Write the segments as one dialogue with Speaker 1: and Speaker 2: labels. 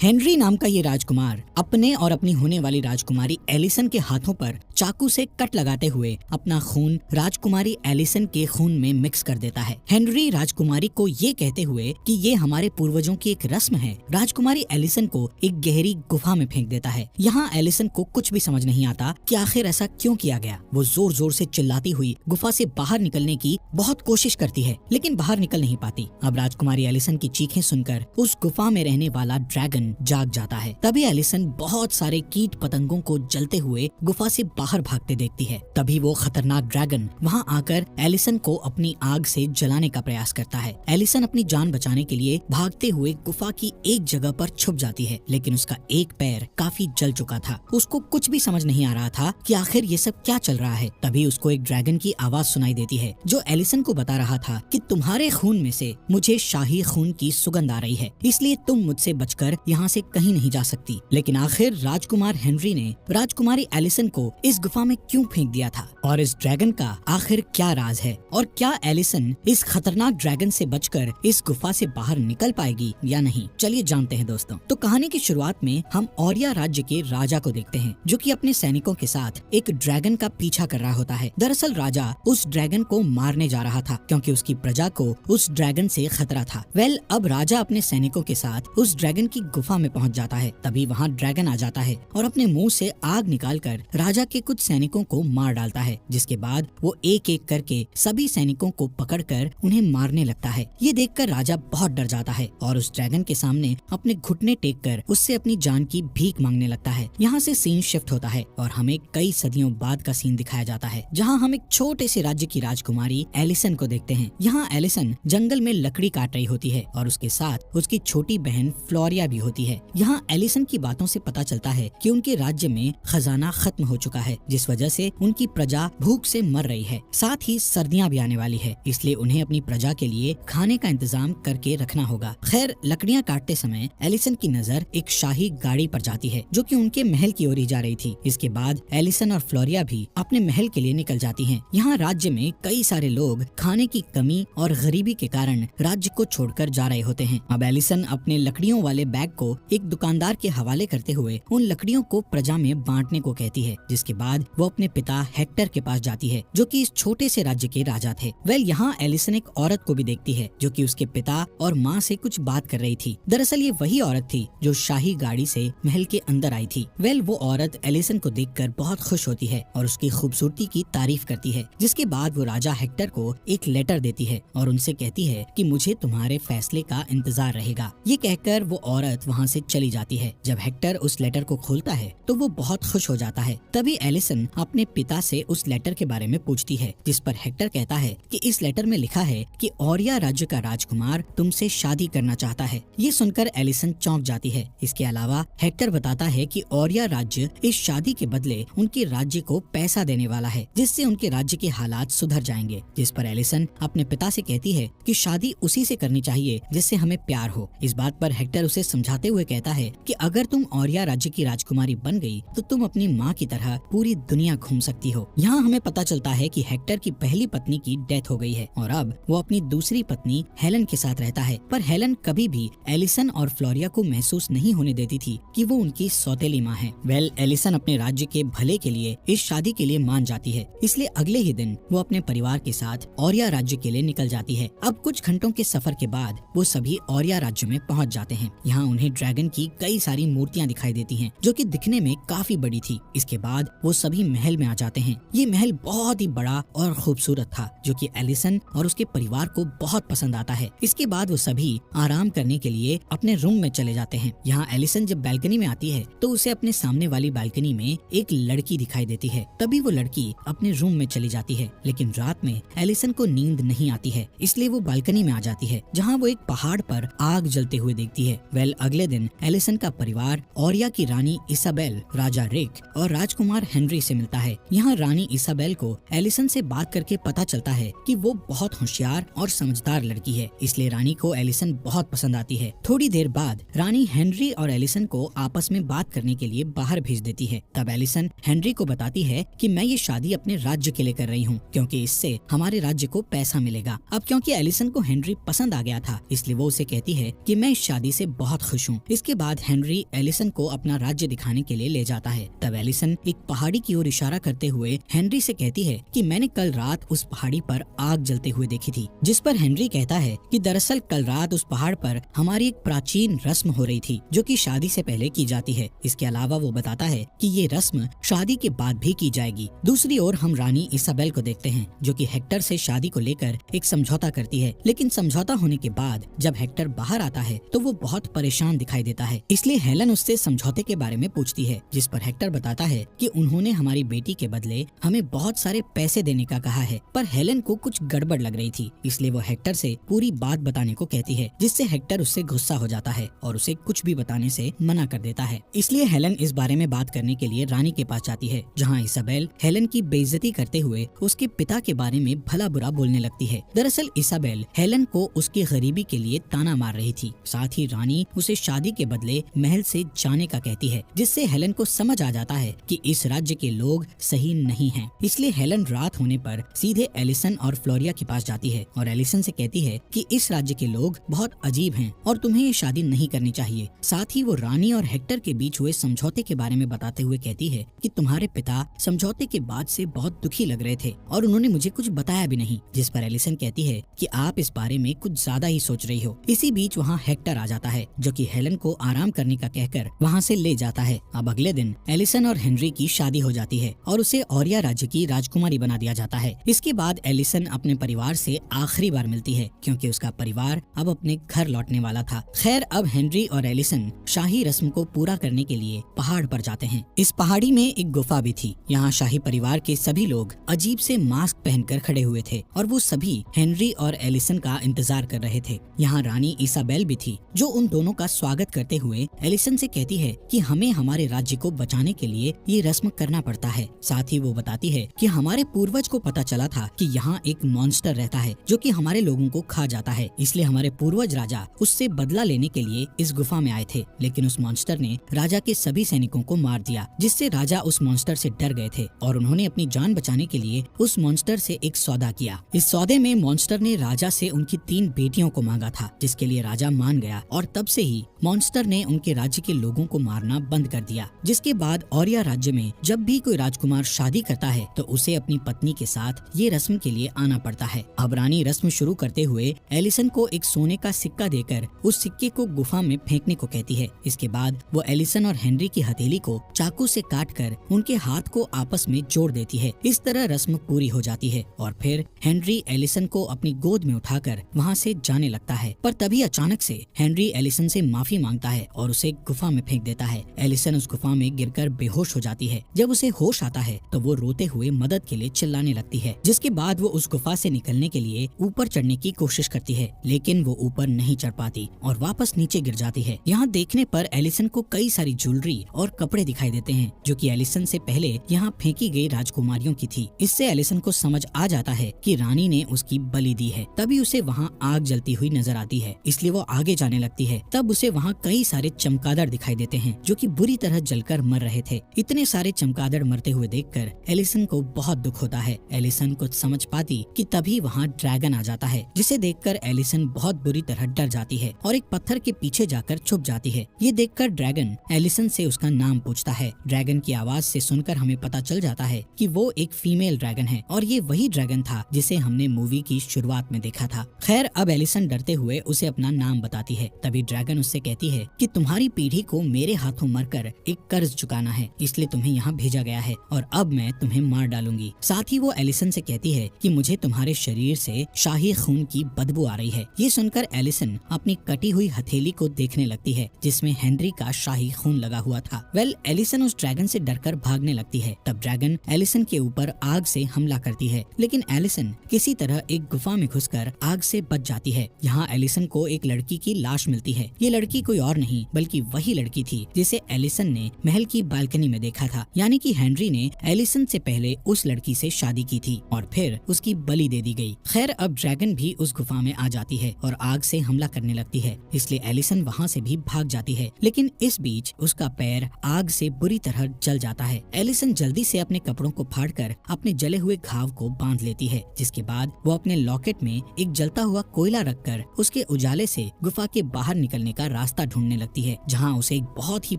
Speaker 1: Henry नाम का ये राजकुमार अपने और अपनी होने वाली राजकुमारी एलिसन के हाथों पर चाकू से कट लगाते हुए अपना खून राजकुमारी एलिसन के खून में मिक्स कर देता है। हेनरी राजकुमारी को ये कहते हुए कि ये हमारे पूर्वजों की एक रस्म है, राजकुमारी एलिसन को एक गहरी गुफा में फेंक देता है। यहाँ एलिसन को कुछ भी समझ नहीं आता कि आखिर ऐसा क्यों किया गया। वो जोर जोर से चिल्लाती हुई गुफा से बाहर निकलने की बहुत कोशिश करती है, लेकिन बाहर निकल नहीं पाती। अब राजकुमारी एलिसन की चीखें सुनकर उस गुफा में रहने वाला ड्रैगन जाग जाता है। तभी एलिसन बहुत सारे कीट पतंगों को जलते हुए गुफा से बाहर भागते देखती है। तभी वो खतरनाक ड्रैगन वहाँ आकर एलिसन को अपनी आग से जलाने का प्रयास करता है। एलिसन अपनी जान बचाने के लिए भागते हुए गुफा की एक जगह पर छुप जाती है, लेकिन उसका एक पैर काफी जल चुका था। उसको कुछ भी समझ नहीं आ रहा था कि आखिर ये सब क्या चल रहा है। तभी उसको एक ड्रैगन की आवाज सुनाई देती है, जो एलिसन को बता रहा था कि तुम्हारे खून में से मुझे शाही खून की सुगंध आ रही है, इसलिए तुम मुझसे बचकर यहाँ से कहीं नहीं जा सकती। लेकिन आखिर राजकुमार हेनरी ने राजकुमारी एलिसन को इस गुफा में क्यों फेंक दिया था, और इस ड्रैगन का आखिर क्या राज है, और क्या एलिसन इस खतरनाक ड्रैगन से बचकर इस गुफा से बाहर निकल पाएगी या नहीं, चलिए जानते हैं दोस्तों। तो कहानी की शुरुआत में हम औरिया राज्य के राजा को देखते हैं, जो कि अपने सैनिकों के साथ एक ड्रैगन का पीछा कर रहा होता है। दरअसल राजा उस ड्रैगन को मारने जा रहा था, क्योंकि उसकी प्रजा को उस ड्रैगन से खतरा था। अब राजा अपने सैनिकों के साथ उस ड्रैगन की गुफा में पहुंच जाता है। तभी वहां ड्रैगन आ जाता है और अपने मुंह से आग निकालकर राजा के कुछ सैनिकों को मार डालता है, जिसके बाद वो एक एक करके सभी सैनिकों को पकड़कर उन्हें मारने लगता है। ये देखकर राजा बहुत डर जाता है और उस ड्रैगन के सामने अपने घुटने टेक कर उससे अपनी जान की भीख मांगने लगता है। यहाँ से सीन शिफ्ट होता है और हमें कई सदियों बाद का सीन दिखाया जाता है, जहाँ हम एक छोटे से राज्य की राजकुमारी एलिसन को देखते हैं। यहाँ एलिसन जंगल में लकड़ी काट रही होती है और उसके साथ उसकी छोटी बहन फ्लोरिया भी होती है। यहाँ एलिसन की बातों से पता चलता है कि उनके राज्य में खजाना खत्म हो चुका है, जिस वजह से उनकी प्रजा भूख से मर रही है। साथ ही सर्दियाँ भी आने वाली है, इसलिए उन्हें अपनी प्रजा के लिए खाने का इंतजाम करके रखना होगा। खैर, लकड़ियाँ काटते समय एलिसन की नजर एक शाही गाड़ी पर जाती है, जो कि उनके महल की ओर ही जा रही थी। इसके बाद एलिसन और फ्लोरिया भी अपने महल के लिए निकल जाती हैं। यहाँ राज्य में कई सारे लोग खाने की कमी और गरीबी के कारण राज्य को छोड़कर जा रहे होते हैं। अब एलिसन अपने लकड़ियों वाले बैग को एक दुकानदार के हवाले करते हुए उन लकड़ियों को प्रजा में बांटने को कहती है, जिसके बाद वो अपने पिता हेक्टर के पास जाती है, जो कि इस छोटे से राज्य के राजा थे। यहाँ एलिसन एक औरत को भी देखती है, जो कि उसके पिता और माँ से कुछ बात कर रही थी। दरअसल ये वही औरत थी जो शाही गाड़ी से महल के अंदर आई थी। वो औरत एलिसन को देखकर बहुत खुश होती है और उसकी खूबसूरती की तारीफ करती है, जिसके बाद वो राजा हेक्टर को एक लेटर देती है और उनसे कहती है कि मुझे तुम्हारे फैसले का इंतजार रहेगा। ये कहकर वो औरत वहाँ से चली जाती है। जब हेक्टर उस लेटर को खोलता है तो वो बहुत खुश हो जाता है। तभी एलिसन अपने पिता से उस लेटर के बारे में पूछती है, जिस पर हेक्टर कहता है कि इस लेटर में लिखा है कि औरिया राज्य का राजकुमार तुमसे शादी करना चाहता है। ये सुनकर एलिसन चौंक जाती है। इसके अलावा हेक्टर बताता है कि औरिया राज्य इस शादी के बदले उनके राज्य को पैसा देने वाला है, जिससे उनके राज्य के हालात सुधर जाएंगे। जिस पर एलिसन अपने पिता से कहती है कि शादी उसी से करनी चाहिए जिससे हमें प्यार हो। इस बात पर हेक्टर उसे समझाते हुए कहता है कि अगर तुम औरिया राज्य की राजकुमारी बन गई तो तुम अपनी माँ की तरह पूरी दुनिया घूम सकती हो। यहाँ हमें पता चलता है कि हेक्टर की पहली पत्नी की डेथ हो गई है और अब वो अपनी दूसरी पत्नी हेलन के साथ रहता है। पर हेलन कभी भी एलिसन और फ्लोरिया को महसूस नहीं होने देती थी कि वो उनकी सौतेली माँ है। एलिसन अपने राज्य के भले के लिए इस शादी के लिए मान जाती है, इसलिए अगले ही दिन वो अपने परिवार के साथ औरिया राज्य के लिए निकल जाती है। अब कुछ घंटों के सफर के बाद वो सभी औरिया राज्य में पहुंच जाते हैं। यहाँ उन्हें ड्रैगन की कई सारी मूर्तियाँ दिखाई देती हैं, जो कि दिखने में काफी बड़ी थी। इसके बाद वो सभी महल में आ जाते हैं। ये महल बहुत ही बड़ा और खूबसूरत था, जो कि एलिसन और उसके परिवार को बहुत पसंद आता है। इसके बाद वो सभी आराम करने के लिए अपने रूम में चले जाते हैं। यहाँ एलिसन जब बैल्कनी में आती है तो उसे अपने सामने वाली बालकनी में एक लड़की दिखाई देती है। तभी वो लड़की अपने रूम में चली जाती है, लेकिन रात में एलिसन को नींद नहीं आती है, इसलिए वो बालकनी में आ जाती है, जहाँ वो एक पहाड़ पर आग जलते हुए देखती है। अगले दिन एलिसन का परिवार औरिया की रानी इसाबेल, राजा रिक और राजकुमार हेनरी से मिलता है। यहाँ रानी इसाबेल को एलिसन से बात करके पता चलता है कि वो बहुत होशियार और समझदार लड़की है, इसलिए रानी को एलिसन बहुत पसंद आती है। थोड़ी देर बाद रानी हेनरी और एलिसन को आपस में बात करने के लिए बाहर भेज देती है। तब एलिसन हेनरी को बताती है कि मैं ये शादी अपने राज्य के लिए कर रही हूँ, क्योंकि इससे हमारे राज्य को पैसा मिलेगा। अब क्योंकि एलिसन को हेनरी पसंद आ गया था, इसलिए वो उसे कहती है कि मैं इस शादी से बहुत खुश खुश हूँ। इसके बाद हेनरी एलिसन को अपना राज्य दिखाने के लिए ले जाता है। तब एलिसन एक पहाड़ी की ओर इशारा करते हुए हेनरी से कहती है कि मैंने कल रात उस पहाड़ी पर आग जलते हुए देखी थी। जिस पर हेनरी कहता है कि दरअसल कल रात उस पहाड़ पर हमारी एक प्राचीन रस्म हो रही थी जो कि शादी से पहले की जाती है। इसके अलावा वो बताता है कि ये रस्म शादी के बाद भी की जाएगी। दूसरी ओर हम रानी इसाबेल को देखते हैं जो कि हेक्टर से शादी को लेकर एक समझौता करती है, लेकिन समझौता होने के बाद जब हेक्टर बाहर आता है तो वो बहुत परेशान दिखाई देता है। इसलिए हेलन उससे समझौते के बारे में पूछती है, जिस पर हेक्टर बताता है कि उन्होंने हमारी बेटी के बदले हमें बहुत सारे पैसे देने का कहा है। पर हेलन को कुछ गड़बड़ लग रही थी, इसलिए वो हेक्टर से पूरी बात बताने को कहती है, जिससे हेक्टर उससे गुस्सा हो जाता है और उसे कुछ भी बताने से मना कर देता है। इसलिए हेलन इस बारे में बात करने के लिए रानी के पास जाती है, जहाँ इसाबेल हेलन की बेइज्जती करते हुए उसके पिता के बारे में भला बुरा बोलने लगती है। दरअसल इसाबेल हेलन को उसकी गरीबी के लिए ताना मार रही थी। साथ ही रानी उसे शादी के बदले महल से जाने का कहती है, जिससे हेलन को समझ आ जाता है कि इस राज्य के लोग सही नहीं हैं। इसलिए हेलन रात होने पर सीधे एलिसन और फ्लोरिया के पास जाती है और एलिसन से कहती है कि इस राज्य के लोग बहुत अजीब हैं और तुम्हें ये शादी नहीं करनी चाहिए। साथ ही वो रानी और हेक्टर के बीच हुए समझौते के बारे में बताते हुए कहती है कि तुम्हारे पिता समझौते के बाद से बहुत दुखी लग रहे थे और उन्होंने मुझे कुछ बताया भी नहीं। जिस पर एलिसन कहती है कि आप इस बारे में कुछ ज्यादा ही सोच रही हो। इसी बीच वहाँ हेक्टर आ जाता है जो कि हेलन को आराम करने का कहकर वहाँ से ले जाता है। अब अगले दिन एलिसन और हेनरी की शादी हो जाती है और उसे ओरिया राज्य की राजकुमारी बना दिया जाता है। इसके बाद एलिसन अपने परिवार से आखिरी बार मिलती है क्योंकि उसका परिवार अब अपने घर लौटने वाला था। खैर अब हेनरी और एलिसन शाही रस्म को पूरा करने के लिए पहाड़ पर जाते हैं। इस पहाड़ी में एक गुफा भी थी। यहाँ शाही परिवार के सभी लोग अजीब से मास्क पहनकर खड़े हुए थे और वो सभी हेनरी और एलिसन का इंतजार कर रहे थे। यहाँ रानी इसाबेल भी थी जो उन दोनों का स्वागत करते हुए एलिसन से कहती है कि हमें हमारे राज्य को बचाने के लिए ये रस्म करना पड़ता है। साथ ही वो बताती है कि हमारे पूर्वज को पता चला था कि यहाँ एक मॉन्स्टर रहता है जो कि हमारे लोगों को खा जाता है, इसलिए हमारे पूर्वज राजा उससे बदला लेने के लिए इस गुफा में आए थे। लेकिन उस मॉन्स्टर ने राजा के सभी सैनिकों को मार दिया, जिससे राजा उस मॉन्स्टर से डर गए थे और उन्होंने अपनी जान बचाने के लिए उस मॉन्स्टर से एक सौदा किया। इस सौदे में मॉन्स्टर ने राजा से उनकी 3 बेटियों को मांगा था, जिसके लिए राजा मान गया और तब से ही मॉन्स्टर ने उनके राज्य के लोगों को मारना बंद कर दिया। जिसके बाद ओरिया राज्य में जब भी कोई राजकुमार शादी करता है तो उसे अपनी पत्नी के साथ ये रस्म के लिए आना पड़ता है। अब रानी रस्म शुरू करते हुए एलिसन को एक सोने का सिक्का देकर उस सिक्के को गुफा में फेंकने को कहती है। इसके बाद वो एलिसन और हेनरी की हथेली को चाकू से काटकर उनके हाथ को आपस में जोड़ देती है। इस तरह रस्म पूरी हो जाती है और फिर हेनरी एलिसन को अपनी गोद में उठाकर वहाँ से जाने लगता है। पर तभी अचानक से हेनरी एलिसन से माफी मांगता है और उसे गुफा में फेंक देता है। एलिसन उस गुफा में गिरकर बेहोश हो जाती है। जब उसे होश आता है तो वो रोते हुए मदद के लिए चिल्लाने लगती है। जिसके बाद वो उस गुफा से निकलने के लिए ऊपर चढ़ने की कोशिश करती है, लेकिन वो ऊपर नहीं चढ़ पाती और वापस नीचे गिर जाती है। यहाँ देखने पर एलिसन को कई सारी ज्वेलरी और कपड़े दिखाई देते हैं जो कि एलिसन से पहले यहाँ फेंकी गई राजकुमारियों की थी। इससे एलिसन को समझ आ जाता है कि रानी ने उसकी बलि दी है। तभी उसे वहाँ आग जलती हुई नजर आती है, इसलिए वो आगे जाने लगती है। तब उसे वहाँ कई सारे चमगादड़ दिखाई देते हैं जो कि बुरी तरह जलकर मर रहे थे। इतने सारे चमगादड़ मरते हुए देखकर एलिसन को बहुत दुख होता है। एलिसन कुछ समझ पाती कि तभी वहाँ ड्रैगन आ जाता है, जिसे देखकर एलिसन बहुत बुरी तरह डर जाती है और एक पत्थर के पीछे जाकर छुप जाती है। ये देखकर ड्रैगन एलिसन से उसका नाम पूछता है। ड्रैगन की आवाज से सुनकर हमें पता चल जाता है कि वो एक फीमेल ड्रैगन है और ये वही ड्रैगन था जिसे हमने मूवी की शुरुआत में देखा था। खैर अब एलिसन डरते हुए उसे अपना नाम बताती है। तभी ड्रैगन उससे कहती है कि तुम्हारी पीढ़ी को मेरे हाथों मरकर एक कर्ज चुकाना है, इसलिए तुम्हें यहाँ भेजा गया है और अब मैं तुम्हें मार डालूंगी। साथ ही वो एलिसन से कहती है कि मुझे तुम्हारे शरीर से शाही खून की बदबू आ रही है। ये सुनकर एलिसन अपनी कटी हुई हथेली को देखने लगती है जिसमें हेनरी का शाही खून लगा हुआ था। एलिसन उस ड्रैगन से डरकर भागने लगती है। तब ड्रैगन एलिसन के ऊपर आग से हमला करती है, लेकिन एलिसन किसी तरह एक गुफा में घुसकर आग से बच जाती है। यहाँ एलिसन को एक लड़की की लाश मिलती है। ये लड़की कोई और नहीं बल्कि वही लड़की थी जिसे एलिसन ने महल की बालकनी में देखा था, यानी कि हेनरी ने एलिसन से पहले उस लड़की से शादी की थी और फिर उसकी बलि दे दी गई। खैर अब ड्रैगन भी उस गुफा में आ जाती है और आग से हमला करने लगती है, इसलिए एलिसन वहाँ से भी भाग जाती है। लेकिन इस बीच उसका पैर आग से बुरी तरह जल जाता है। एलिसन जल्दी से अपने कपड़ों को फाड़कर अपने जले हुए घाव को बांध लेती है, जिसके बाद वो अपने लॉकेट में एक जलता हुआ कोयला रखकर उसके उजाले से गुफा के बाहर निकलने का रास्ता ढूंढने लगती है, जहाँ उसे एक बहुत ही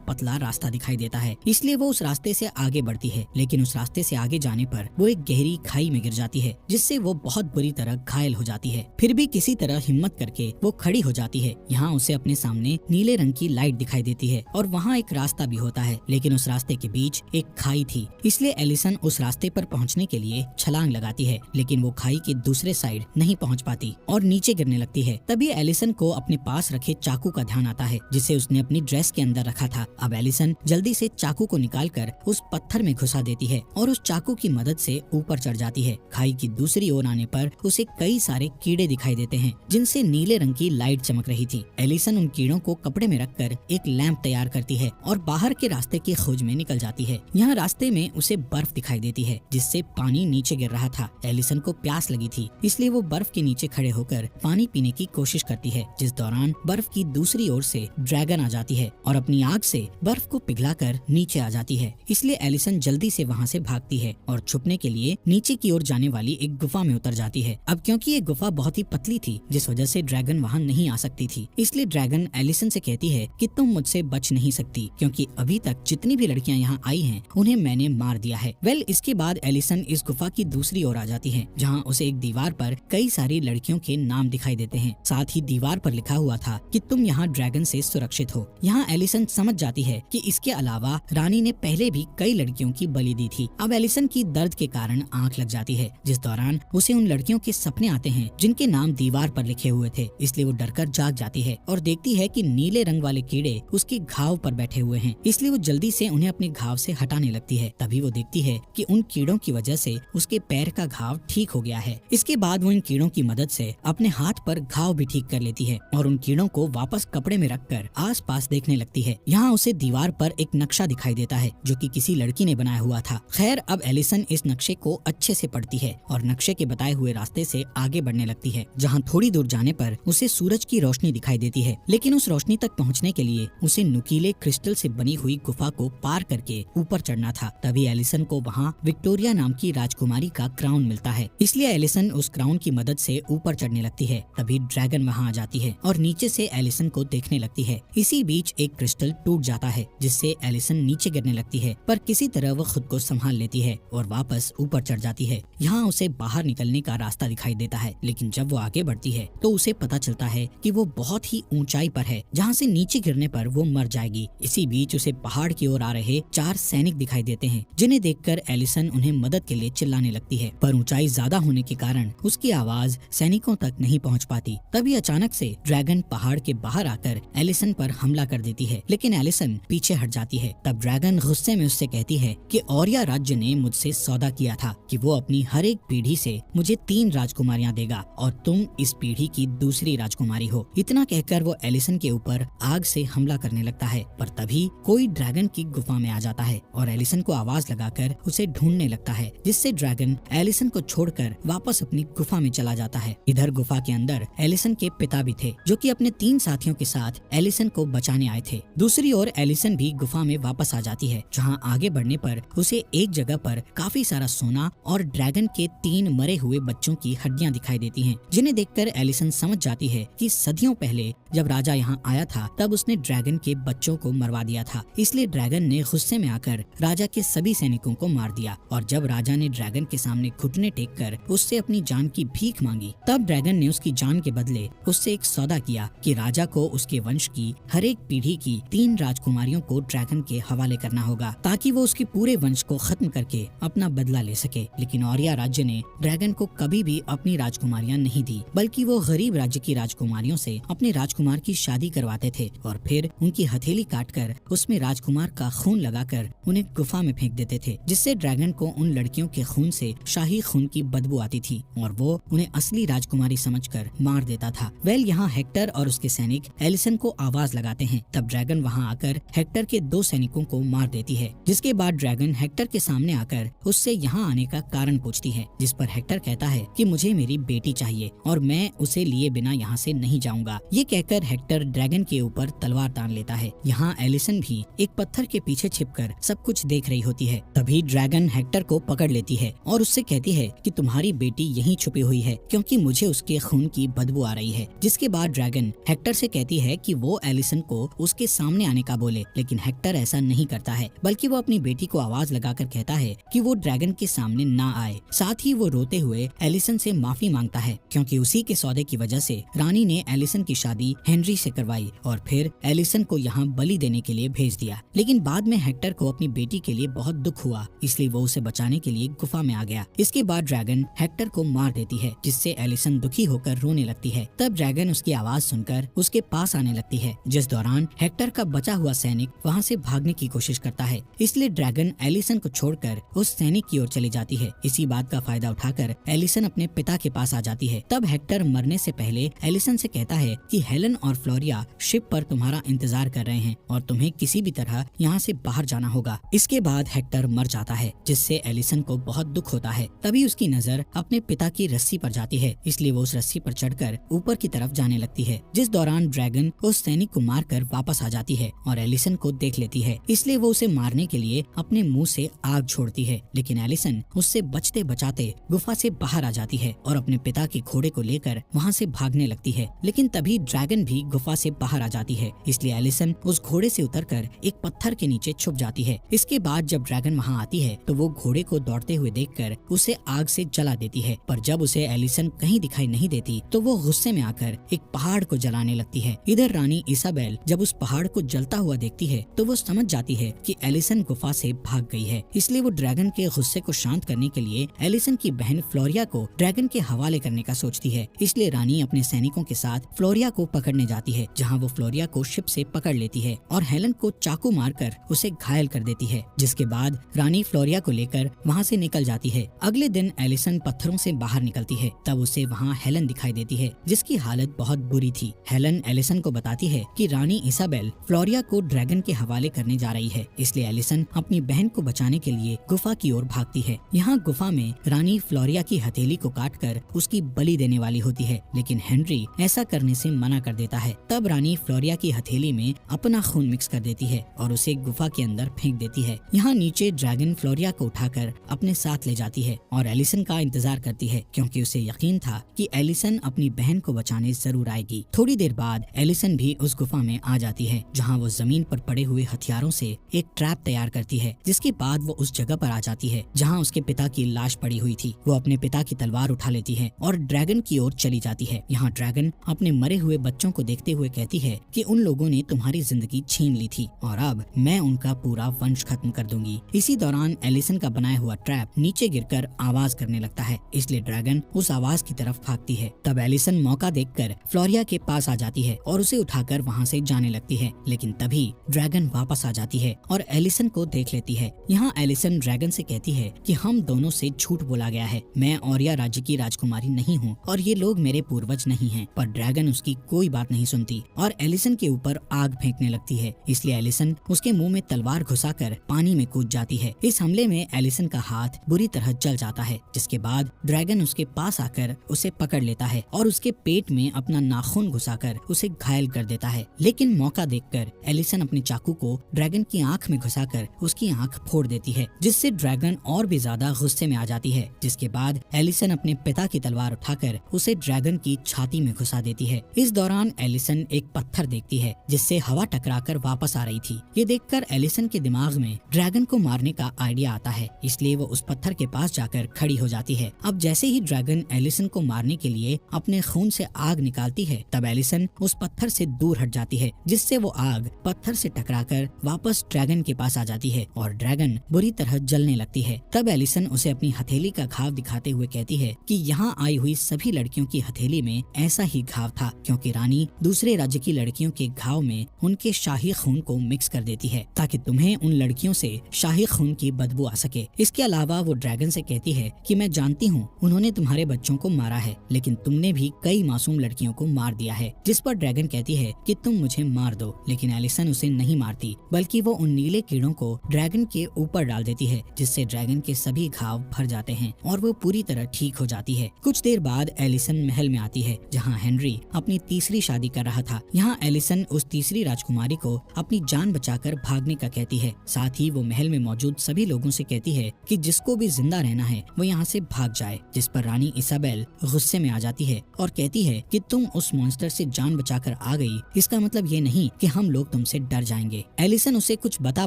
Speaker 1: पतला रास्ता दिखाई देता है। इसलिए वो उस रास्ते से आगे बढ़ती है, लेकिन उस रास्ते से आगे जाने पर वो एक गहरी खाई में गिर जाती है, जिससे वो बहुत बुरी तरह घायल हो जाती है। फिर भी किसी तरह हिम्मत करके वो खड़ी हो जाती है। यहाँ उसे अपने सामने नीले रंग की लाइट दिखाई देती है और वहाँ एक रास्ता भी होता है, लेकिन उस रास्ते के बीच एक खाई थी। इसलिए एलिसन उस रास्ते पर पहुँचने के लिए छलांग लगाती है, लेकिन वो खाई के दूसरे साइड नहीं पहुँच पाती और नीचे गिरने लगती है। तभी एलिसन को अपने पास रखे चाकू का ध्यान आता है, जिसे उसने अपनी ड्रेस के अंदर रखा था। अब एलिसन जल्दी से चाकू को निकालकर उस पत्थर में घुसा देती है और उस चाकू की मदद से ऊपर चढ़ जाती है। खाई की दूसरी ओर आने पर उसे कई सारे कीड़े दिखाई देते हैं, जिनसे नीले रंग की लाइट चमक रही थी। एलिसन उन कीड़ों को कपड़े में रखकर एक लैंप तैयार करती है और बाहर के रास्ते की खोज में निकल जाती है। यहाँ रास्ते में उसे बर्फ दिखाई देती है, जिससे पानी नीचे गिर रहा था। एलिसन को प्यास लगी थी, इसलिए वो बर्फ के नीचे खड़े होकर पानी पीने की कोशिश करती है, जिस दौरान बर्फ की दूसरी ओर से ड्रैगन आ जाती है और अपनी आग से बर्फ को पिघलाकर नीचे आ जाती है। इसलिए एलिसन जल्दी से वहाँ से भागती है और छुपने के लिए नीचे की ओर जाने वाली एक गुफा में उतर जाती है। अब क्योंकि ये गुफा बहुत ही पतली थी, जिस वजह से ड्रैगन वहाँ नहीं आ सकती थी, इसलिए ड्रैगन एलिसन से कहती है कि तुम मुझसे बच नहीं सकती, क्योंकि अभी तक जितनी भी लड़कियाँ यहाँ आई हैं उन्हें मैंने मार दिया है। इसके बाद एलिसन इस गुफा की दूसरी ओर आ जाती है, जहाँ उसे एक दीवार पर कई सारी लड़कियों के नाम दिखाई देते हैं। साथ ही दीवार पर लिखा हुआ था कि तुम यहाँ ड्रैगन से सुरक्षित हो। यहाँ एलिसन समझ जाती है कि इसके अलावा रानी ने पहले भी कई लड़कियों की बलि दी थी। अब एलिसन की दर्द के कारण आंख लग जाती है, जिस दौरान उसे उन लड़कियों के सपने आते हैं जिनके नाम दीवार पर लिखे हुए थे। इसलिए वो डरकर जाग जाती है और देखती है कि नीले रंग वाले कीड़े उसके घाव पर बैठे हुए हैं। इसलिए वो जल्दी से उन्हें अपने घाव से हटाने लगती है। तभी वो देखती है कि उन कीड़ों की वजह से उसके पैर का घाव ठीक हो गया है। इसके बाद वो इन कीड़ों की मदद से अपने हाथ पर घाव भी ठीक कर लेती है और उन कीड़ों को वापस कपड़े में रखकर आसपास देखने लगती है। यहाँ उसे दीवार पर एक नक्शा दिखाई देता है, जो कि किसी लड़की ने बनाया हुआ था। खैर, अब एलिसन इस नक्शे को अच्छे से पढ़ती है और नक्शे के बताए हुए रास्ते से आगे बढ़ने लगती है, जहाँ थोड़ी दूर जाने पर उसे सूरज की रोशनी दिखाई देती है। लेकिन उस रोशनी तक पहुँचने के लिए उसे नुकीले क्रिस्टल से बनी हुई गुफा को पार करके ऊपर चढ़ना था। तभी एलिसन को वहाँ विक्टोरिया नाम की राजकुमारी का क्राउन मिलता है, इसलिए एलिसन उस क्राउन की मदद से ऊपर चढ़ने लगती है। तभी ड्रैगन वहाँ आ जाती है और नीचे से एलिसन को देखने लगती है। इसी बीच एक क्रिस्टल टूट जाता है, जिससे एलिसन नीचे गिरने लगती है, पर किसी तरह वो खुद को संभाल लेती है और वापस ऊपर चढ़ जाती है। यहाँ उसे बाहर निकलने का रास्ता दिखाई देता है, लेकिन जब वो आगे बढ़ती है तो उसे पता चलता है कि वो बहुत ही ऊंचाई पर है, जहाँ से नीचे गिरने पर वो मर जाएगी। इसी बीच उसे पहाड़ की ओर आ रहे 4 सैनिक दिखाई देते हैं, जिन्हें देखकर एलिसन उन्हें मदद के लिए चिल्लाने लगती है, पर ऊंचाई ज्यादा होने के कारण उसकी आवाज सैनिकों तक नहीं पहुंच पाती। तभी अचानक से ड्रैगन पहाड़ के बाहर आकर एलिसन पर हमला कर देती है, लेकिन एलिसन पीछे हट जाती है। तब ड्रैगन गुस्से में उससे कहती है कि औरिया राज्य ने मुझसे सौदा किया था कि वो अपनी हर एक पीढ़ी से मुझे 3 राजकुमारियां देगा और तुम इस पीढ़ी की दूसरी राजकुमारी हो। इतना कहकर वो एलिसन के ऊपर आग से हमला करने लगता है, पर तभी कोई ड्रैगन की गुफा में आ जाता है और एलिसन को आवाज लगाकर उसे ढूंढने लगता है, जिससे ड्रैगन एलिसन को छोड़कर वापस अपनी गुफा में चला जाता है। इधर गुफा के अंदर एलिसन के पिता भी थे, जो कि अपने 3 साथियों के साथ एलिसन को बचाने आए थे। दूसरी ओर एलिसन भी गुफा में वापस आ जाती है, जहाँ आगे बढ़ने पर उसे एक जगह पर काफी सारा सोना और ड्रैगन के 3 मरे हुए बच्चों की हड्डियां दिखाई देती हैं, जिन्हें देखकर एलिसन समझ जाती है कि सदियों पहले जब राजा यहाँ आया था तब उसने ड्रैगन के बच्चों को मरवा दिया था। इसलिए ड्रैगन ने गुस्से में आकर राजा के सभी सैनिकों को मार दिया और जब राजा ने ड्रैगन के सामने घुटने टेक कर उससे अपनी जान की भीख मांगी, तब ड्रैगन ने उसकी जान के बदले उससे एक सौदा किया कि राजा को उसके वंश की हर एक पीढ़ी की 3 राजकुमारियों को ड्रैगन के हवाले करना होगा, ताकि वो उसके पूरे वंश को खत्म करके अपना बदला ले सके। लेकिन औरिया राज्य ने ड्रैगन को कभी भी अपनी राजकुमारियां नहीं दी, बल्कि वो गरीब राज्य की राजकुमारियों से अपने राजकुमार की शादी करवाते थे और फिर उनकी हथेली काटकर उसमें राजकुमार का खून लगाकर उन्हें गुफा में फेंक देते थे, जिससे ड्रैगन को उन लड़कियों के खून से शाही खून की बदबू आती थी और वो उन्हें असली राजकुमारी समझकर मार देता था। यहाँ हेक्टर और उसके सैनिक एलिसन को आवाज लगाते हैं। तब ड्रैगन वहाँ आकर हेक्टर के 2 सैनिकों को मार देती है, जिसके बाद ड्रैगन हेक्टर के सामने आकर उससे यहाँ आने का कारण पूछती है, जिस पर हेक्टर कहता है कि मुझे मेरी बेटी चाहिए और मैं उसे लिए बिना यहाँ से नहीं जाऊंगा। ये कहकर हेक्टर ड्रैगन के ऊपर तलवार तान लेता है। यहाँ एलिसन भी एक पत्थर के पीछे छिपकर सब कुछ देख रही होती है। तभी ड्रैगन हेक्टर को पकड़ लेती है और उससे कहती है कि तुम्हारी बेटी यहीं छुपी हुई है, क्योंकि मुझे उसके खून की बदबू आ रही है। जिसके बाद ड्रैगन हेक्टर से कहती है है कि वो एलिसन को उसके सामने आने का बोले, लेकिन हेक्टर ऐसा नहीं करता है, बल्कि वो अपनी बेटी को आवाज लगाकर कहता है कि वो ड्रैगन के सामने ना आए। साथ ही वो रोते हुए एलिसन से माफी मांगता है, क्योंकि उसी के सौदे की वजह से रानी ने एलिसन की शादी हेनरी से करवाई और फिर एलिसन को यहाँ बलि देने के लिए भेज दिया। लेकिन बाद में हेक्टर को अपनी बेटी के लिए बहुत दुख हुआ, इसलिए वो उसे बचाने के लिए गुफा में आ गया। इसके बाद ड्रैगन हेक्टर को मार देती है, जिससे एलिसन दुखी होकर रोने लगती है। तब ड्रैगन उसकी आवाज सुनकर उसके पास आने लगती है, जिस दौरान हेक्टर का बचा हुआ सैनिक वहाँ से भागने की कोशिश करता है। इसलिए ड्रैगन एलिसन को छोड़कर उस सैनिक की ओर चली जाती है। इसी बात का फायदा उठाकर एलिसन अपने पिता के पास आ जाती है। तब हेक्टर मरने से पहले एलिसन से कहता है कि हेलन और फ्लोरिया शिप पर तुम्हारा इंतजार कर रहे हैं और तुम्हें किसी भी तरह यहाँ से बाहर जाना होगा। इसके बाद हेक्टर मर जाता है, जिससे एलिसन को बहुत दुख होता है। तभी उसकी नजर अपने पिता की रस्सी पर जाती है, इसलिए वो उस रस्सी पर चढ़कर ऊपर की तरफ जाने लगती है, जिस दौरान ड्रैगन उस सैनिक को मारकर वापस आ जाती है और एलिसन को देख लेती है। इसलिए वो उसे मारने के लिए अपने मुंह से आग छोड़ती है, लेकिन एलिसन उससे बचते बचाते गुफा से बाहर आ जाती है और अपने पिता के घोड़े को लेकर वहाँ से भागने लगती है। लेकिन तभी ड्रैगन भी गुफा से बाहर आ जाती है, इसलिए एलिसन उस घोड़े से उतरकर एक पत्थर के नीचे छुप जाती है। इसके बाद जब ड्रैगन वहाँ आती है तो वो घोड़े को दौड़ते हुए देखकर उसे आग से जला देती है, पर जब उसे एलिसन कहीं दिखाई नहीं देती तो वो गुस्से में आकर एक पहाड़ को जलाने लगती है। इधर रानी इसाबेल जब उस पहाड़ को जलता हुआ देखती है तो वो समझ जाती है कि एलिसन गुफा से भाग गई है। इसलिए वो ड्रैगन के गुस्से को शांत करने के लिए एलिसन की बहन फ्लोरिया को ड्रैगन के हवाले करने का सोचती है। इसलिए रानी अपने सैनिकों के साथ फ्लोरिया को पकड़ने जाती है, जहाँ वो फ्लोरिया को शिप से पकड़ लेती है और हेलन को चाकू मारकर उसे घायल कर देती है। जिसके बाद रानी फ्लोरिया को लेकर वहाँ से निकल जाती है। अगले दिन एलिसन पत्थरों से बाहर निकलती है, तब उसे वहाँ हेलन दिखाई देती है, जिसकी हालत बहुत बुरी थी। हेलन एलिसन को बताती है कि रानी इसाबेल फ्लोरिया को ड्रैगन के हवाले करने जा रही है, इसलिए एलिसन अपनी बहन को बचाने के लिए गुफा की ओर भागती है। यहाँ गुफा में रानी फ्लोरिया की हथेली को काटकर उसकी बलि देने वाली होती है, लेकिन हेनरी ऐसा करने से मना कर देता है। तब रानी फ्लोरिया की हथेली में अपना खून मिक्स कर देती है और उसे गुफा के अंदर फेंक देती है। यहाँ नीचे ड्रैगन फ्लोरिया को उठाकर अपने साथ ले जाती है और एलिसन का इंतजार करती है, क्योंकि उसे यकीन था कि एलिसन अपनी बहन को बचाने जरूर आएगी। थोड़ी देर बाद एलिसन भी उस गुफा में आ जाती है, जहाँ वो जमीन पर पड़े हुए हथियारों से एक ट्रैप तैयार करती है। जिसके बाद वो उस जगह पर आ जाती है जहाँ उसके पिता की लाश पड़ी हुई थी। वो अपने पिता की तलवार उठा लेती है और ड्रैगन की ओर चली जाती है। यहाँ ड्रैगन अपने मरे हुए बच्चों को देखते हुए कहती है कि उन लोगों ने तुम्हारी जिंदगी छीन ली थी और अब मैं उनका पूरा वंश खत्म कर दूंगी। इसी दौरान एलिसन का बनाया हुआ ट्रैप नीचे गिरकर आवाज करने लगता है, इसलिए ड्रैगन उस आवाज की तरफ भागती है। तब एलिसन मौका देखकर फ्लोरिया के पास आ जाती है और उसे उठाकर वहाँ से जाने लगती है, लेकिन तभी ड्रैगन वापस आ जाती है और एलिसन को देख लेती है। यहाँ एलिसन ड्रैगन से कहती है कि हम दोनों से झूठ बोला गया है, मैं औरिया राज्य की राजकुमारी नहीं हूँ और ये लोग मेरे पूर्वज नहीं हैं। पर ड्रैगन उसकी कोई बात नहीं सुनती और एलिसन के ऊपर आग फेंकने लगती है, इसलिए एलिसन उसके मुंह में तलवार घुसाकर पानी में कूद जाती है। इस हमले में एलिसन का हाथ बुरी तरह जल जाता है, जिसके बाद ड्रैगन उसके पास आकर उसे पकड़ लेता है और उसके पेट में अपना नाखून घुसाकर उसे घायल कर देता है। लेकिन मौका देखकर एलिसन अपने चाकू को ड्रैगन की आंख में घुसाकर उसकी आंख फोड़ देती है, जिससे ड्रैगन और भी ज्यादा गुस्से में आ जाती है। जिसके बाद एलिसन अपने पिता की तलवार उठाकर उसे ड्रैगन की छाती में घुसा देती है। इस दौरान एलिसन एक पत्थर देखती है जिससे हवा टकराकर वापस आ रही थी। ये देखकर एलिसन के दिमाग में ड्रैगन को मारने का आइडिया आता है, इसलिए वो उस पत्थर के पास जाकर खड़ी हो जाती है। अब जैसे ही ड्रैगन एलिसन को मारने के लिए अपने खून से आग निकालती है, तब एलिसन उस पत्थर से दूर हट जाती है, जिससे वो आग पत्थर से टकराकर वापस ड्रैगन के पास आ जाती है और ड्रैगन बुरी तरह जलने लगती है। तब एलिसन उसे अपनी हथेली का घाव दिखाते हुए कहती है कि यहाँ आई हुई सभी लड़कियों की हथेली में ऐसा ही घाव था, क्योंकि रानी दूसरे राज्य की लड़कियों के घाव में उनके शाही खून को मिक्स कर देती है ताकि तुम्हें उन लड़कियों से शाही खून की बदबू आ सके। इसके अलावा वो ड्रैगन से कहती है कि मैं जानती हूँ उन्होंने तुम्हारे बच्चों को मारा है, लेकिन तुमने भी कई मासूम लड़कियों को मार दिया है। जिस पर ड्रैगन कहती है कि तुम मुझे मार दो, लेकिन एलिसन उसे नहीं मारती, बल्कि वो उन नीले कीड़ों को ड्रैगन के ऊपर डाल देती है, जिससे ड्रैगन के सभी घाव भर जाते हैं और वो पूरी तरह ठीक हो जाती है। कुछ देर बाद एलिसन महल में आती है, जहाँ हेनरी अपनी तीसरी शादी कर रहा था। यहाँ एलिसन उस तीसरी राजकुमारी को अपनी जान बचाकर भागने का कहती है। साथ ही वो महल में मौजूद सभी लोगों से कहती है कि जिसको भी जिंदा रहना है वो यहाँ से भाग जाए। जिस पर रानी इसाबेल गुस्से में आ जाती है और कहती है कि तुम उस मॉन्स्टर से जान बचाकर आ गई, इसका मतलब ये नहीं कि हम लोग तुमसे डर जाएंगे। एलिसन उसे कुछ बता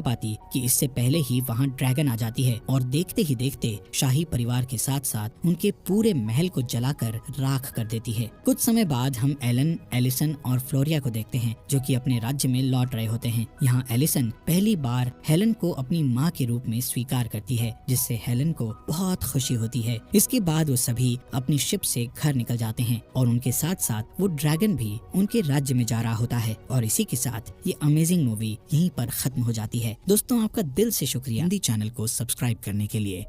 Speaker 1: पाती कि इससे पहले ही वहाँ ड्रैगन आ जाती है और देखते ही देखते शाही परिवार के साथ साथ उनके पूरे महल को जलाकर राख कर देती है। कुछ समय बाद हम एलन, एलिसन और फ्लोरिया को देखते हैं जो कि अपने राज्य में लौट रहे होते हैं। यहाँ एलिसन पहली बार हेलन को अपनी माँ के रूप में स्वीकार करती है, जिससे हेलन को बहुत खुशी होती है। इसके बाद वो सभी अपनी शिप से घर निकल जाते हैं और उनके साथ साथ वो ड्रैगन भी उनके राज्य में जा रहा होता है। और इसी के साथ ये अमेजिंग मूवी यहीं पर खत्म हो जाती है। दोस्तों, आपका दिल से शुक्रिया हिंदी चैनल को सब्सक्राइब करने के लिए।